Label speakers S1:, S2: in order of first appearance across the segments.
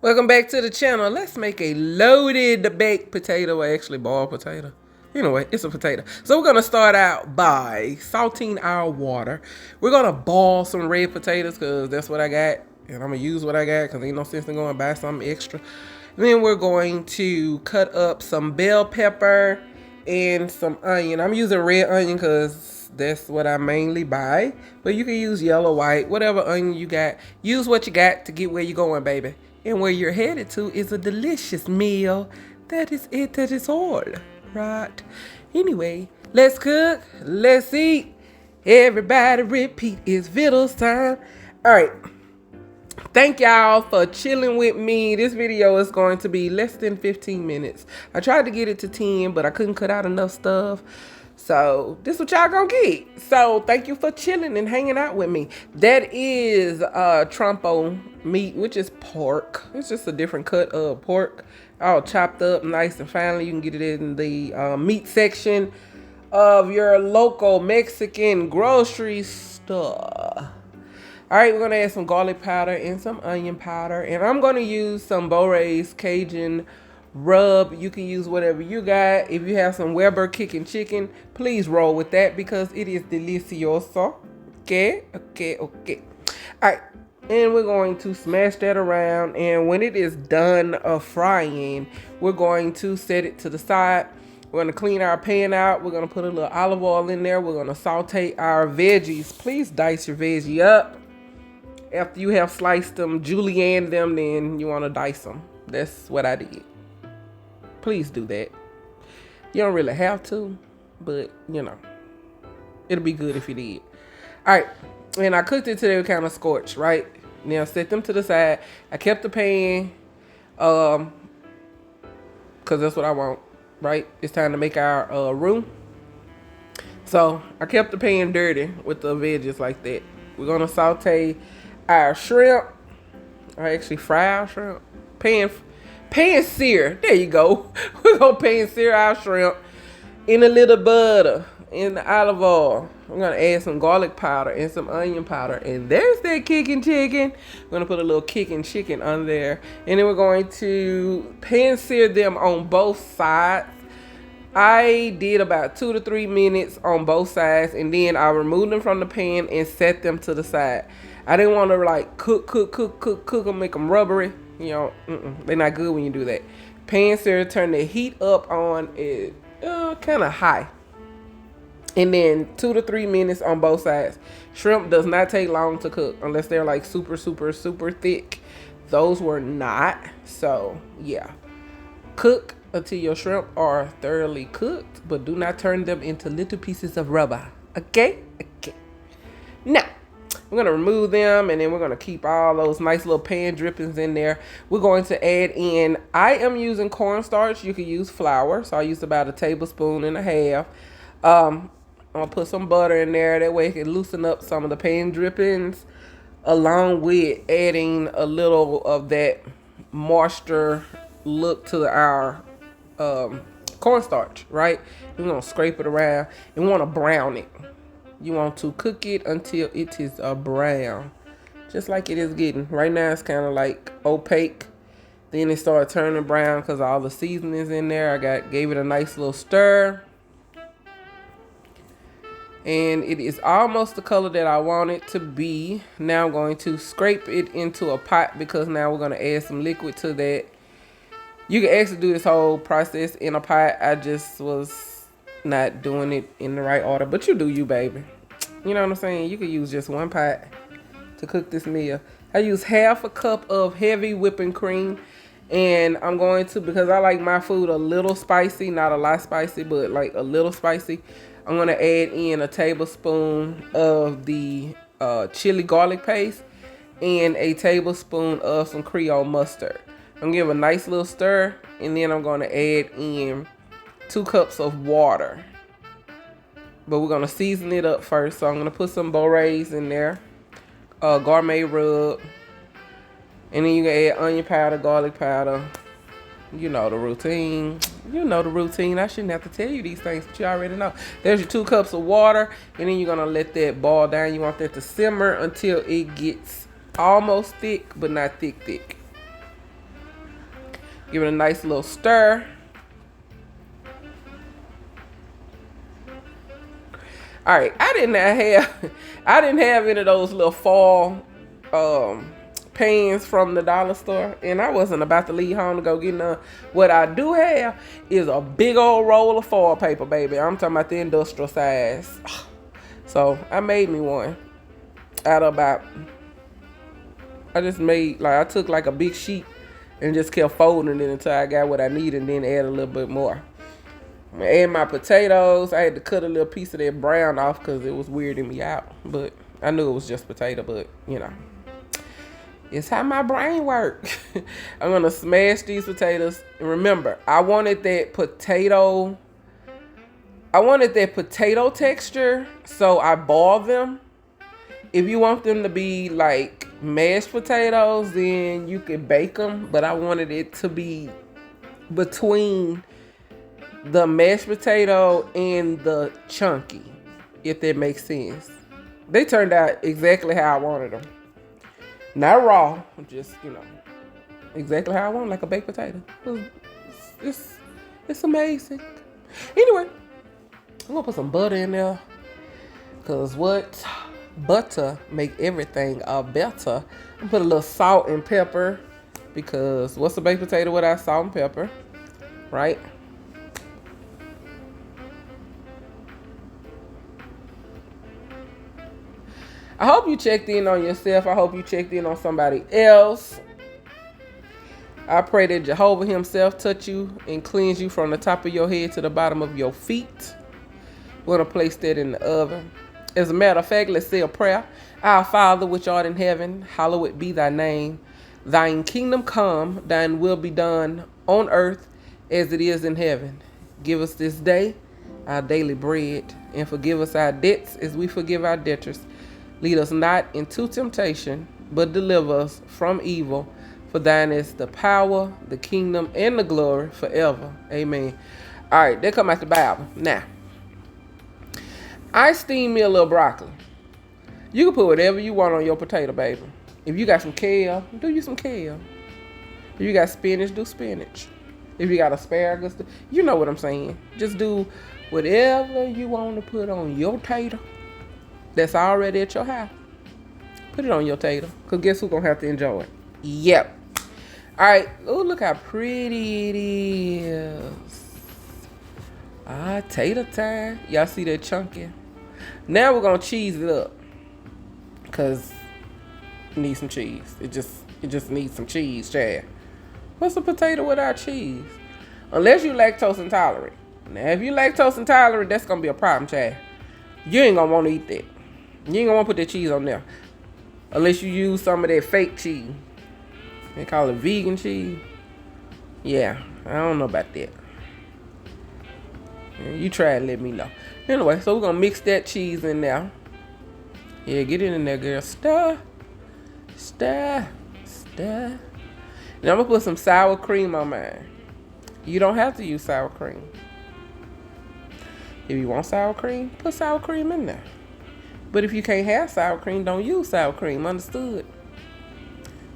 S1: Welcome back to the channel. Let's make a loaded baked potato, or actually boiled potato. Anyway, it's a potato. So we're gonna start out by salting our water. We're gonna boil some red potatoes because that's what I got. And I'm gonna use what I got because ain't no sense in going to buy something extra. And then we're going to cut up some bell pepper and some onion. I'm using red onion because that's what I mainly buy. But you can use yellow, white, whatever onion you got. Use what you got to get where you're going, baby. And where you're headed to is a delicious meal. That is it, that is all, right? Anyway, let's cook, let's eat. Everybody repeat, it's Vittles time. All right. Thank y'all for chilling with me. This video is going to be less than 15 minutes. I tried to get it to 10, but I couldn't cut out enough stuff. So this is what y'all gonna get. So thank you for chilling and hanging out with me. That is Trompo meat, which is pork. It's just a different cut of pork, all chopped up nice and finely. You can get it in the meat section of your local Mexican grocery store. All right, we're gonna add some garlic powder and some onion powder, and I'm gonna use some Raes Cajun rub. You can use whatever you got. If you have some Weber kicking chicken, please roll with that because it is delicioso. Okay. All right, and we're going to smash that around, and when it is done frying, we're going to set it to the side. We're going to clean our pan out. We're going to put a little olive oil in there. We're going to saute our veggies. Please dice your veggie up. After you have sliced them, julienne them, then you want to dice them. That's what I did. Please do that. You don't really have to, but you know, it'll be good if you did. All right, and I cooked it till they were kind of scorched, right? Now set them to the side. I kept the pan, cause that's what I want, right? It's time to make our roux. So I kept the pan dirty with the veggies like that. We're gonna saute our shrimp. I actually fry our shrimp. Pan sear. There you go. We're gonna pan sear our shrimp in a little butter, in the olive oil. I'm gonna add some garlic powder and some onion powder. And there's that kicking chicken. We're gonna put a little kicking chicken on there. And then we're going to pan sear them on both sides. I did about 2 to 3 minutes on both sides, and then I removed them from the pan and set them to the side. I didn't want to like cook them, make them rubbery. You know, they're not good when you do that. Pan sear, turn the heat up on it kind of high. And then 2 to 3 minutes on both sides. Shrimp does not take long to cook unless they're like super thick. Those were not. So yeah, cook until your shrimp are thoroughly cooked, but do not turn them into little pieces of rubber. Okay. Now we're gonna remove them, and then we're gonna keep all those nice little pan drippings in there. We're going to add in, I am using cornstarch. You can use flour, so I used about 1.5 tablespoons. I'm gonna put some butter in there. That way it can loosen up some of the pan drippings, along with adding a little of that moisture look to our cornstarch, right? We're gonna scrape it around and want to brown it. You want to cook it until it is brown, just like it is getting. Right now it's kind of like opaque. Then it started turning brown because all the seasonings in there. Gave it a nice little stir. And it is almost the color that I want it to be. Now I'm going to scrape it into a pot because now we're going to add some liquid to that. You can actually do this whole process in a pot. I just was not doing it in the right order, but you do you, baby. You know what I'm saying? You can use just one pot to cook this meal. I use 1/2 cup of heavy whipping cream, and I'm going to, because I like my food a little spicy, not a lot spicy, but like a little spicy, I'm going to add in 1 tablespoon of the chili garlic paste and 1 tablespoon of some Creole mustard. I'm gonna give a nice little stir, and then I'm gonna add in 2 cups of water. But we're gonna season it up first. So I'm gonna put some Raes in there, gourmet rub, and then you can add onion powder, garlic powder. You know the routine. I shouldn't have to tell you these things, but you already know. There's your 2 cups of water, and then you're gonna let that boil down. You want that to simmer until it gets almost thick, but not thick. Give it a nice little stir. All right, I didn't have any of those little fall pans from the dollar store, and I wasn't about to leave home to go get none. What I do have is a big old roll of foil paper, baby. I'm talking about the industrial size. So I made me one out of about. I just made I took like a big sheet and just kept folding it until I got what I needed, and then add a little bit more. And my potatoes, I had to cut a little piece of that brown off because it was weirding me out. But I knew it was just potato, but you know. It's how my brain works. I'm going to smash these potatoes. And remember, I wanted that potato texture, so I boiled them. If you want them to be like mashed potatoes, then you can bake them. But I wanted it to be between the mashed potato and the chunky, if that makes sense. They turned out exactly how I wanted them. Not raw, just, exactly how I want, like a baked potato. It's amazing. Anyway, I'm gonna put some butter in there, cause what? Butter make everything better. I'm put a little salt and pepper, because what's a baked potato without salt and pepper, right? I hope you checked in on yourself. I hope you checked in on somebody else. I pray that Jehovah himself touch you and cleanse you from the top of your head to the bottom of your feet. We're going to place that in the oven. As a matter of fact, let's say a prayer. Our Father, which art in heaven, hallowed be thy name. Thine kingdom come, thine will be done on earth as it is in heaven. Give us this day our daily bread, and forgive us our debts as we forgive our debtors. Lead us not into temptation, but deliver us from evil. For thine is the power, the kingdom, and the glory forever. Amen. All right, they come out the Bible. Now, I steam me a little broccoli. You can put whatever you want on your potato, baby. If you got some kale, do you some kale. If you got spinach, do spinach. If you got asparagus, you know what I'm saying. Just do whatever you want to put on your tater that's already at your house. Put it on your tater, because guess who's going to have to enjoy it? Yep. All right. Oh, look how pretty it is. Tater time. Y'all see that chunky? Now we're going to cheese it up, because it needs some cheese. It just needs some cheese, Chad. What's a potato without cheese? Unless you're lactose intolerant. Now, if you're lactose intolerant, that's going to be a problem, Chad. You ain't going to want to eat that. You ain't going to want to put that cheese on there. Unless you use some of that fake cheese. They call it vegan cheese. Yeah, I don't know about that. Yeah, you try and let me know. Anyway, so we're going to mix that cheese in there. Yeah, get it in there, girl. Stir. Stir. Stir. And I'm going to put some sour cream on mine. You don't have to use sour cream. If you want sour cream, put sour cream in there. But if you can't have sour cream, don't use sour cream. Understood?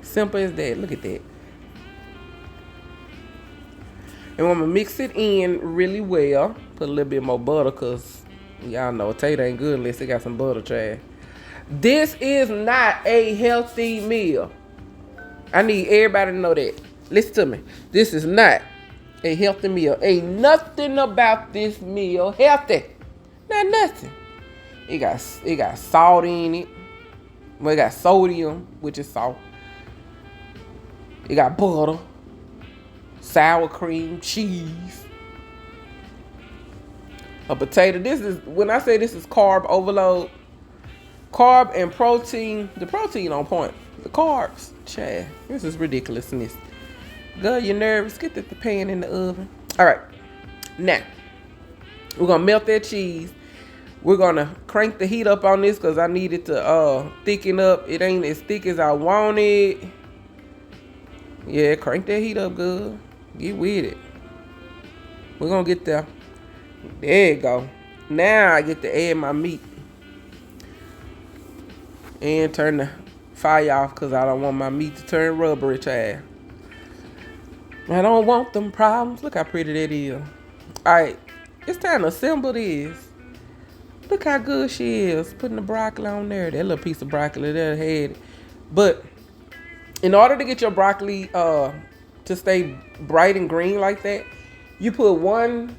S1: Simple as that. Look at that. And I'm going to mix it in really well. Put a little bit more butter, because y'all know a tater ain't good unless it got some butter, Chad. This is not a healthy meal. I need everybody to know that. Listen to me. This is not a healthy meal. Ain't nothing about this meal healthy. Not nothing. It got salt in it. Well, it got sodium, which is salt. It got butter, sour cream, cheese, a potato. This is, when I say this is carb overload, carb and protein. The protein on point. The carbs, Chad. This is ridiculousness. Girl, you're nervous. Get the pan in the oven. All right. Now, we're going to melt that cheese. We're going to crank the heat up on this, because I need it to thicken up. It ain't as thick as I want it. Yeah, crank that heat up good. Get with it. We're going to get there. There you go. Now I get to add my meat. And turn the fire off, because I don't want my meat to turn rubbery, Chad. I don't want them problems. Look how pretty that is. All right, it's time to assemble this. Look how good she is. Putting the broccoli on there. That little piece of broccoli there had it. But in order to get your broccoli to stay bright and green like that, you put 1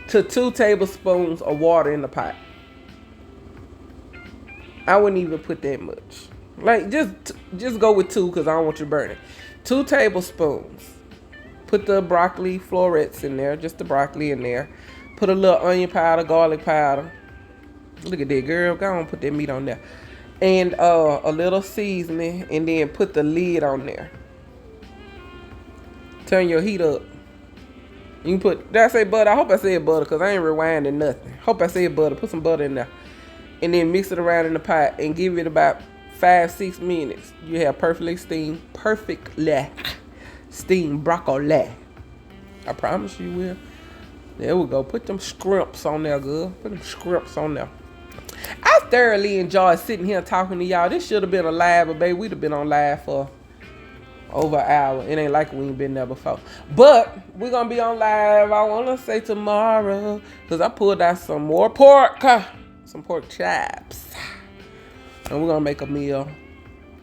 S1: to 2 tablespoons of water in the pot. I wouldn't even put that much. Like, just go with 2 because I don't want you to burn it. 2 tablespoons. Put the broccoli florets in there, just the broccoli in there. Put a little onion powder, garlic powder. Look at that, girl. Go on, put that meat on there. And a little seasoning, and then put the lid on there. Turn your heat up. You can put, did I say butter? I hope I said butter because I ain't rewinding nothing. Hope I said butter. Put some butter in there. And then mix it around in the pot and give it about 5-6 minutes. You have perfectly steamed broccoli. I promise you will. There we go. Put them scrimps on there, girl. Put them scrimps on there. I thoroughly enjoyed sitting here talking to y'all. This should have been a live, but baby, we'd have been on live for over an hour. It ain't like we ain't been there before. But we're going to be on live, I want to say tomorrow, because I pulled out some more pork. Some pork chops. And we're going to make a meal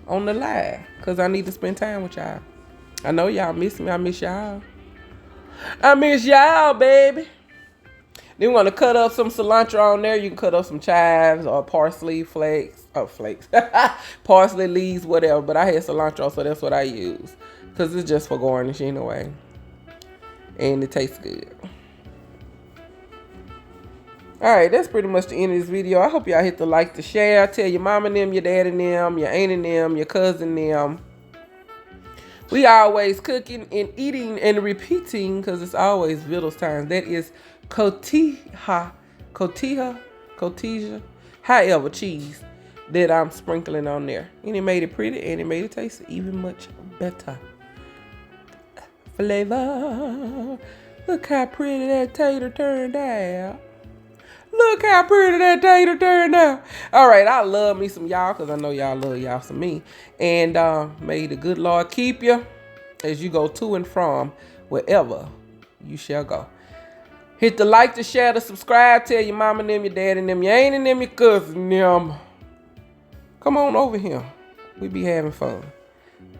S1: on the live, because I need to spend time with y'all. I know y'all miss me. I miss y'all. I miss y'all, baby. Then we're going to cut up some cilantro on there. You can cut up some chives or parsley flakes. Oh, flakes. Parsley leaves, whatever. But I had cilantro, so that's what I use. Because it's just for garnish anyway. And it tastes good. Alright, that's pretty much the end of this video. I hope y'all hit the like, the share. Tell your mom and them, your dad and them, your aunt and them, your cousin and them. We always cooking and eating and repeating because it's always Vittles time. That is cotija, however, cheese that I'm sprinkling on there. And it made it pretty and it made it taste even much better. Flavor. Look how pretty that tater turned out. Look how pretty that tater turned out. All right, I love me some y'all because I know y'all love y'all some me. And may the good Lord keep you as you go to and from wherever you shall go. Hit the like, the share, the subscribe. Tell your mama and them, your dad and them, your aunt and them, your cousin and them. Come on over here. We be having fun.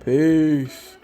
S1: Peace.